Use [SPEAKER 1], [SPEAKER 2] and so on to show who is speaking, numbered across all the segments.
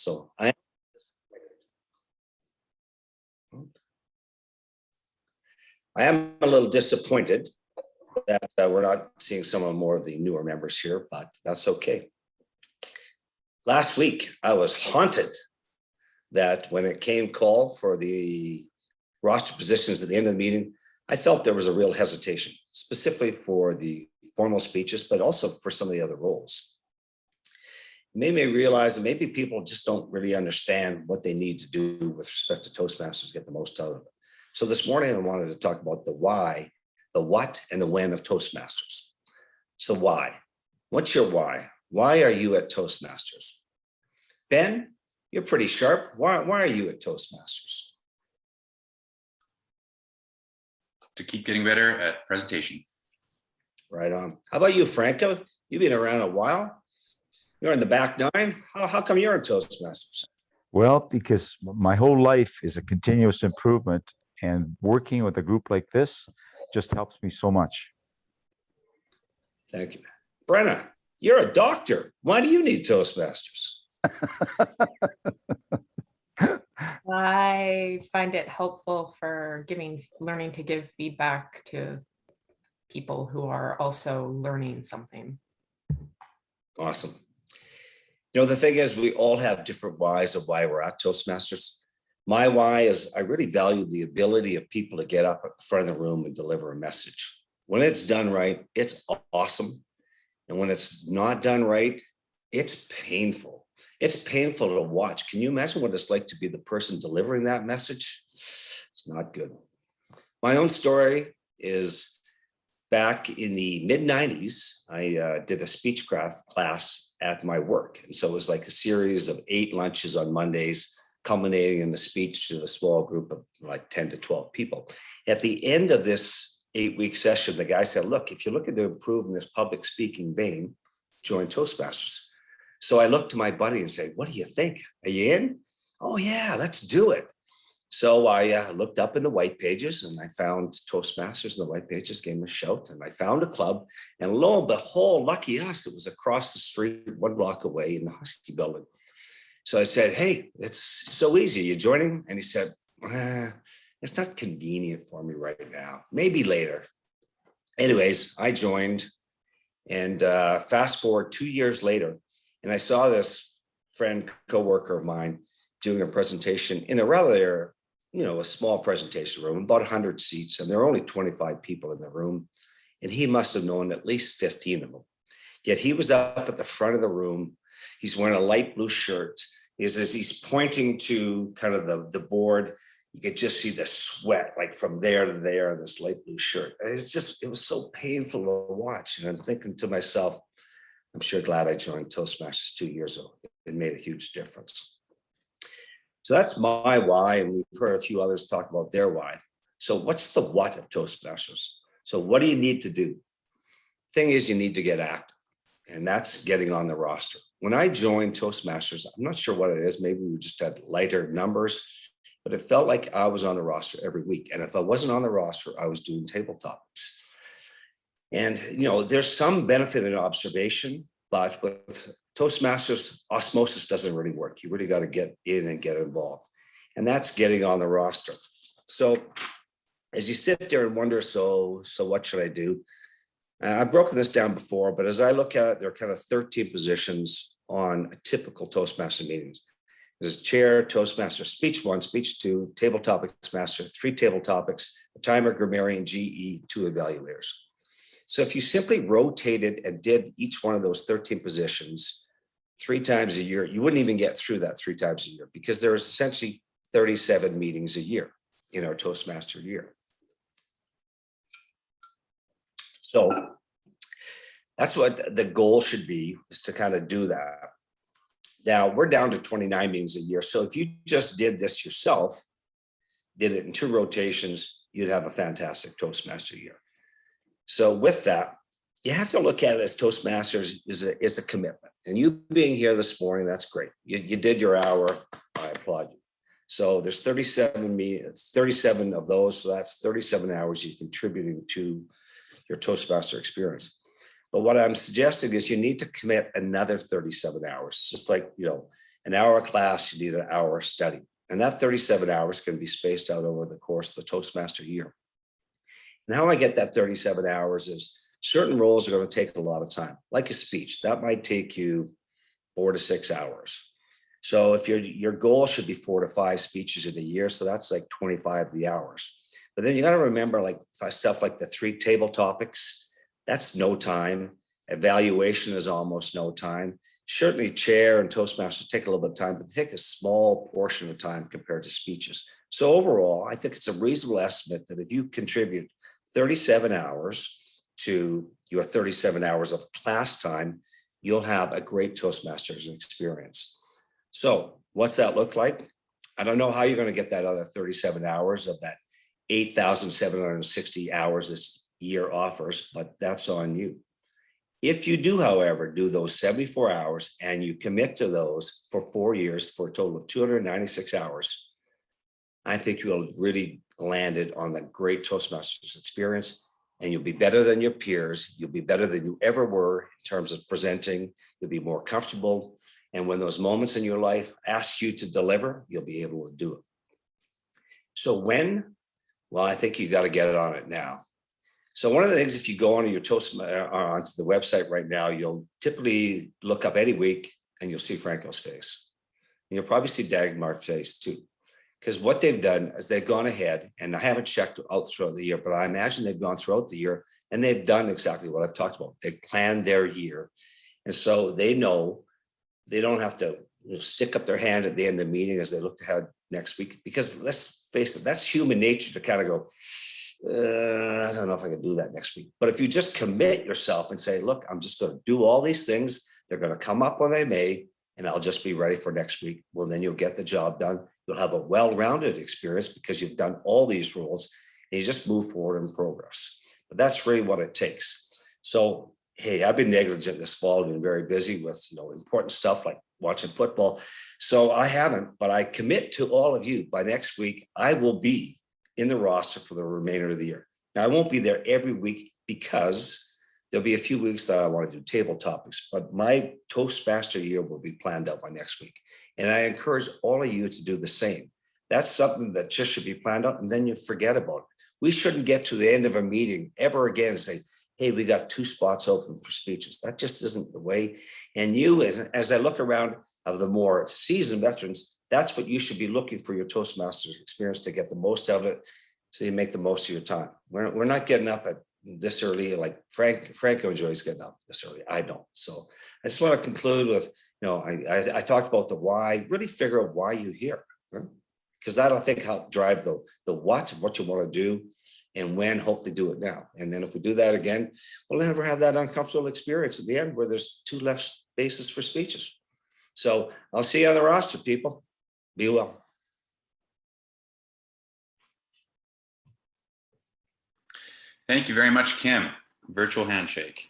[SPEAKER 1] So I am a little disappointed that we're not seeing some of more of the newer members here, but that's okay. Last week, I was haunted that when it came call for the roster positions at the end of the meeting, I felt there was a real hesitation, specifically for the formal speeches, but also for some of the other roles. It made me realize that maybe people just don't really understand what they need to do with respect to Toastmasters to get the most out of it. So this morning, I wanted to talk about the why, the what, and the when of Toastmasters. So why? What's your why? Why are you at Toastmasters? Ben, you're pretty sharp. Why are you at Toastmasters?
[SPEAKER 2] To keep getting better at presentation.
[SPEAKER 1] Right on. How about you, Franco? You've been around a while. You're in the back nine. How come you're in Toastmasters?
[SPEAKER 3] Well, because my whole life is a continuous improvement, and working with a group like this just helps me so much.
[SPEAKER 1] Thank you. Brenna, you're a doctor. Why do you need Toastmasters?
[SPEAKER 4] I find it helpful for learning to give feedback to people who are also learning something.
[SPEAKER 1] Awesome. You know, the thing is, we all have different whys of why we're at Toastmasters. My why is I really value the ability of people to get up at the front of the room and deliver a message. When it's done right, it's awesome. And when it's not done right, it's painful. It's painful to watch. Can you imagine what it's like to be the person delivering that message? It's not good. My own story is back in the mid-90s, I did a speechcraft class at my work. And so it was like a series of 8 lunches on Mondays, culminating in a speech to a small group of like 10 to 12 people. At the end of this 8-week session, the guy said, look, if you're looking to improve in this public speaking vein, join Toastmasters. So I looked to my buddy and said, what do you think? Are you in? Oh yeah, let's do it. So I looked up in the white pages and I found Toastmasters in the white pages, gave me a shout, and I found a club. And lo and behold, lucky us, it was across the street, 1 block away in the Husky building. So I said, hey, it's so easy. You joining? And he said, it's not convenient for me right now. Maybe later. Anyways, I joined, and fast forward 2 years later, and I saw this friend, coworker of mine doing a presentation in a rather, a small presentation room, about 100 seats, and there are only 25 people in the room. And he must have known at least 15 of them. Yet he was up at the front of the room. He's wearing a light blue shirt. He's pointing to kind of the board. You could just see the sweat like from there to there in this light blue shirt. It was so painful to watch. And I'm thinking to myself, I'm sure glad I joined Toastmasters 2 years ago. It made a huge difference. So that's my why, and we've heard a few others talk about their why. So what's the what of Toastmasters? So what do you need to do? Thing is, you need to get active, and that's getting on the roster. When I joined Toastmasters, I'm not sure what it is. Maybe we just had lighter numbers, but it felt like I was on the roster every week. And if I wasn't on the roster, I was doing table topics. And, there's some benefit in observation, but with Toastmasters, osmosis doesn't really work. You really got to get in and get involved. And that's getting on the roster. So as you sit there and wonder, so what should I do? I've broken this down before, but as I look at it, there are kind of 13 positions on a typical Toastmaster meetings. There's chair, Toastmaster, speech 1, speech 2, table topics master, 3 table topics, a timer, grammarian, GE, 2 evaluators. So if you simply rotated and did each one of those 13 positions 3 times a year, you wouldn't even get through that 3 times a year, because there are essentially 37 meetings a year in our Toastmaster year. So that's what the goal should be, is to kind of do that. Now we're down to 29 meetings a year. So if you just did this yourself, did it in 2 rotations, you'd have a fantastic Toastmaster year. So with that, you have to look at it as Toastmasters is a commitment. And you being here this morning, that's great. You did your hour. I applaud you. So there's 37 meetings, 37 of those. So that's 37 hours you're contributing to your Toastmaster experience. But what I'm suggesting is you need to commit another 37 hours. Just like, An hour class, you need an hour study. And that 37 hours can be spaced out over the course of the Toastmaster year. And how I get that 37 hours is certain roles are going to take a lot of time, like a speech. That might take you 4 to 6 hours. So if your goal should be 4 to 5 speeches in a year, so that's like 25 of the hours. But then you got to remember, like stuff like the 3 table topics, that's no time. Evaluation is almost no time. Certainly chair and Toastmasters take a little bit of time, but they take a small portion of time compared to speeches. So overall, I think it's a reasonable estimate that if you contribute 37 hours to your 37 hours of class time, you'll have a great Toastmasters experience. So what's that look like? I don't know how you're going to get that other 37 hours of that 8,760 hours this year offers, but that's on you. If you do, however, do those 74 hours and you commit to those for 4 years for a total of 296 hours, I think you'll have really landed on the great Toastmasters experience, and you'll be better than your peers. You'll be better than you ever were in terms of presenting. You'll be more comfortable. And when those moments in your life ask you to deliver, you'll be able to do it. So when? Well, I think you got to get it on it now. So one of the things, if you go onto your onto the website right now, you'll typically look up any week and you'll see Franco's face. And you'll probably see Dagmar's face too. Because what they've done is they've gone ahead, and I haven't checked out throughout the year, but I imagine they've gone throughout the year and they've done exactly what I've talked about. They've planned their year. And so they know they don't have to stick up their hand at the end of the meeting as they look ahead next week, because let's face it, that's human nature to kind of go, I don't know if I can do that next week. But if you just commit yourself and say, look, I'm just going to do all these things, they're going to come up when they may, and I'll just be ready for next week. Well, then you'll get the job done. You'll have a well-rounded experience because you've done all these roles and you just move forward in progress. But that's really what it takes. So, hey, I've been negligent this fall. I've been very busy with, important stuff like watching football. So I haven't, but I commit to all of you by next week, I will be in the roster for the remainder of the year. Now, I won't be there every week because there'll be a few weeks that I want to do table topics, but my Toastmaster year will be planned out by next week. And I encourage all of you to do the same. That's something that just should be planned out, and then you forget about it. We shouldn't get to the end of a meeting ever again and say, hey, we got 2 spots open for speeches. That just isn't the way. And you, as I look around of the more seasoned veterans, that's what you should be looking for your Toastmasters experience, to get the most out of it so you make the most of your time. We're not getting up at this early, like Franco enjoys getting up this early. I don't. So I just want to conclude with, I talked about the why. Really figure out why you're here, because that'll, I think, help drive the what you want to do, and when, hopefully do it now. And then if we do that again, we'll never have that uncomfortable experience at the end where there's 2 left spaces for speeches. So I'll see you on the roster, people. Be well.
[SPEAKER 2] Thank you very much, Kim. Virtual handshake.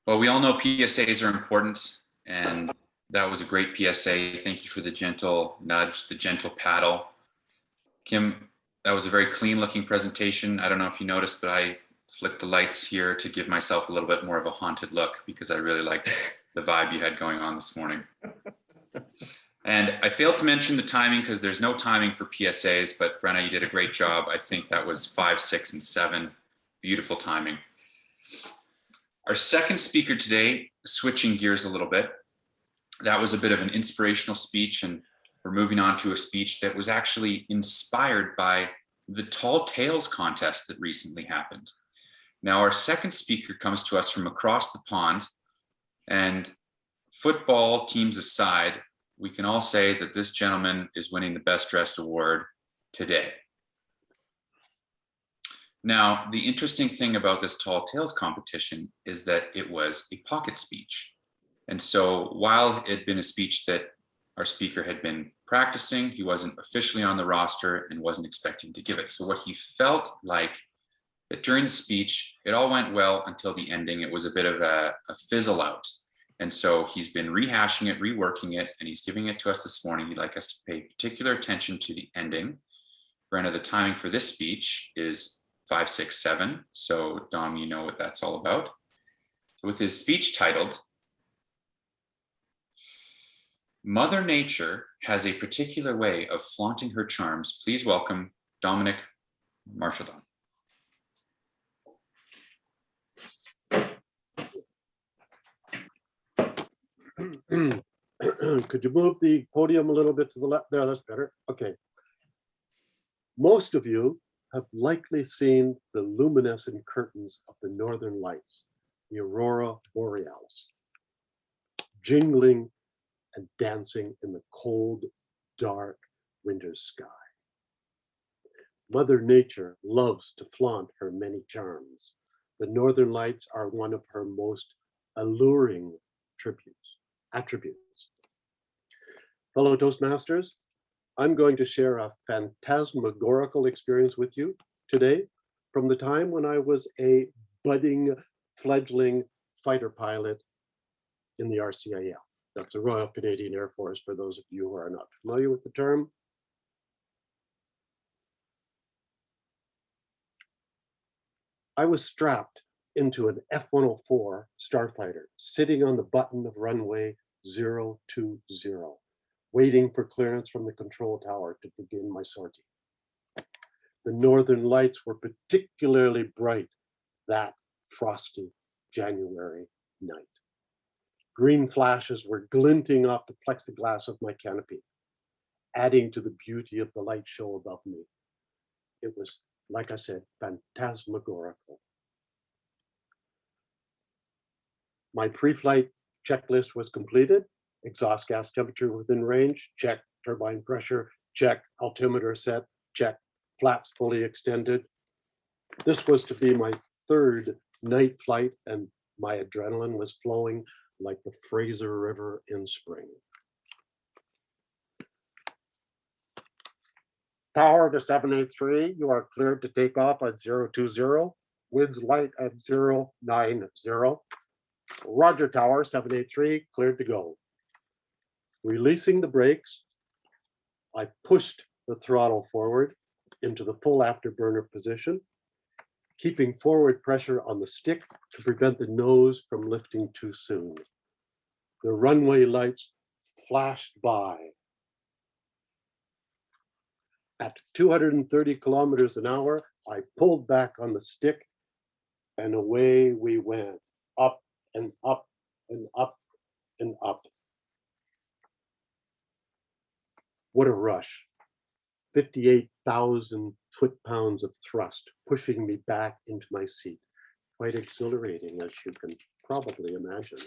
[SPEAKER 2] Well, we all know PSAs are important, and that was a great PSA. Thank you for the gentle nudge, the gentle paddle. Kim, that was a very clean looking presentation. I don't know if you noticed, but I flicked the lights here to give myself a little bit more of a haunted look because I really liked the vibe you had going on this morning. And I failed to mention the timing because there's no timing for PSAs, but Brenna, you did a great job. I think that was 5, 6, and 7. Beautiful timing. Our second speaker today, switching gears a little bit, that was a bit of an inspirational speech, and we're moving on to a speech that was actually inspired by the Tall Tales contest that recently happened. Now, our second speaker comes to us from across the pond, and football teams aside, we can all say that this gentleman is winning the Best Dressed Award today. Now, the interesting thing about this Tall Tales competition is that it was a pocket speech. And so while it had been a speech that our speaker had been practicing, he wasn't officially on the roster and wasn't expecting to give it. So what he felt like that during the speech, it all went well until the ending. It was a bit of a fizzle out. And so he's been rehashing it, reworking it, and he's giving it to us this morning. He'd like us to pay particular attention to the ending. Brenna, the timing for this speech is 5, 6, 7. So Dom, you know what that's all about. With his speech titled, Mother Nature has a particular way of flaunting her charms. Please welcome Dominic Marchaldon.
[SPEAKER 5] Could you move the podium a little bit to the left? There, that's better. Okay. Most of you have likely seen the luminescent curtains of the northern lights, the aurora borealis, jingling and dancing in the cold, dark winter sky. Mother Nature loves to flaunt her many charms. The northern lights are one of her most alluring attributes. Fellow Toastmasters, I'm going to share a phantasmagorical experience with you today from the time when I was a budding, fledgling fighter pilot in the RCAF. That's the Royal Canadian Air Force, for those of you who are not familiar with the term. I was strapped into an F-104 starfighter, sitting on the button of runway 020, waiting for clearance from the control tower to begin my sortie. The northern lights were particularly bright that frosty January night. Green flashes were glinting off the plexiglass of my canopy, adding to the beauty of the light show above me. It was, like I said, phantasmagorical. My pre-flight checklist was completed. Exhaust gas temperature within range, check. Turbine pressure, check. Altimeter set, check. Flaps fully extended. This was to be my third night flight, and my adrenaline was flowing like the Fraser River in spring. Tower to 783, you are cleared to take off at 020. Winds light at 090. Roger, Tower 783, cleared to go. Releasing the brakes, I pushed the throttle forward into the full afterburner position, keeping forward pressure on the stick to prevent the nose from lifting too soon. The runway lights flashed by. At 230 kilometers an hour, I pulled back on the stick and away we went, up and up and up and up. What a rush. 58,000 foot-pounds of thrust pushing me back into my seat. Quite exhilarating, as you can probably imagine.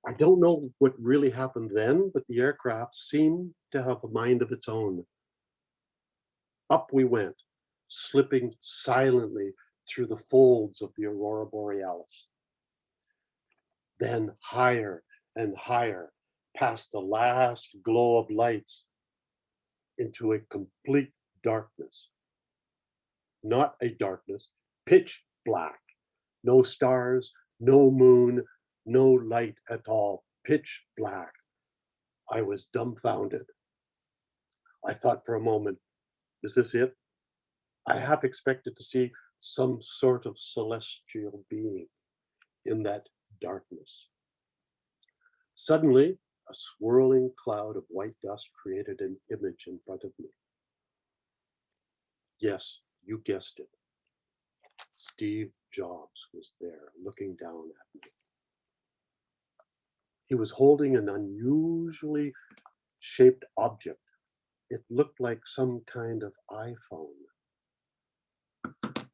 [SPEAKER 5] I don't know what really happened then, but the aircraft seemed to have a mind of its own. Up we went, slipping silently through the folds of the aurora borealis. Then higher and higher, past the last glow of lights, into a complete darkness. Not a darkness, pitch black. No stars, no moon, no light at all, pitch black. I was dumbfounded. I thought for a moment, is this it? I half expected to see some sort of celestial being in that darkness. Suddenly, a swirling cloud of white dust created an image in front of me. Yes, you guessed it. Steve Jobs was there looking down at me. He was holding an unusually shaped object. It looked like some kind of iPhone.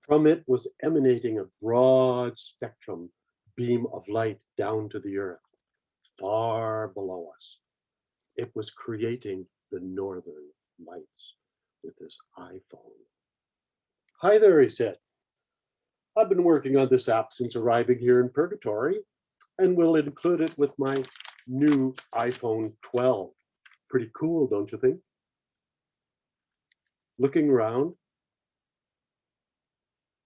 [SPEAKER 5] From it was emanating a broad spectrum beam of light down to the earth, far below us. It was creating the northern lights with this iPhone. Hi there, he said. I've been working on this app since arriving here in Purgatory, and will include it with my new iPhone 12. Pretty cool, don't you think? Looking around,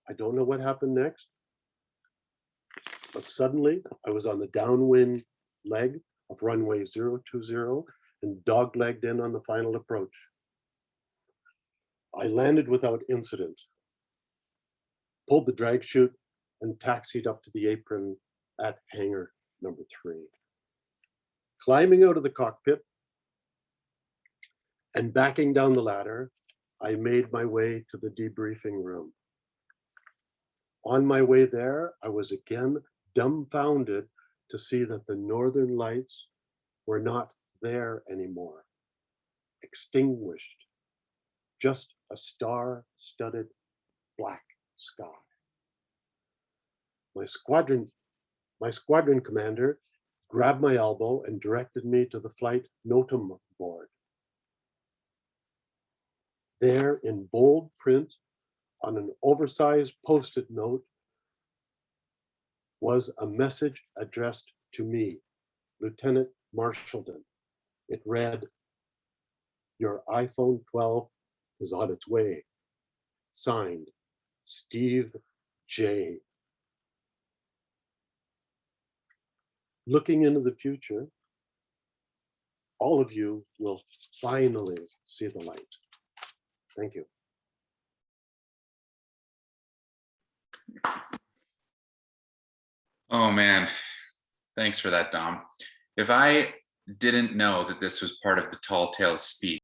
[SPEAKER 5] I don't know what happened next, but suddenly I was on the downwind leg of runway 020 and doglegged in on the final approach. I landed without incident, pulled the drag chute and taxied up to the apron at hangar number 3. Climbing out of the cockpit and backing down the ladder, I made my way to the debriefing room. On my way there, I was again dumbfounded to see that the northern lights were not there anymore, extinguished, just a star-studded black sky. My squadron commander grabbed my elbow and directed me to the flight NOTAM board. There in bold print on an oversized Post-it note was a message addressed to me, Lieutenant Marshaldon. It read, "Your iPhone 12 is on its way. Signed, Steve J." Looking into the future, all of you will finally see the light. Thank you.
[SPEAKER 2] Oh man, thanks for that, Dom. If I didn't know that this was part of the Tall Tales speech,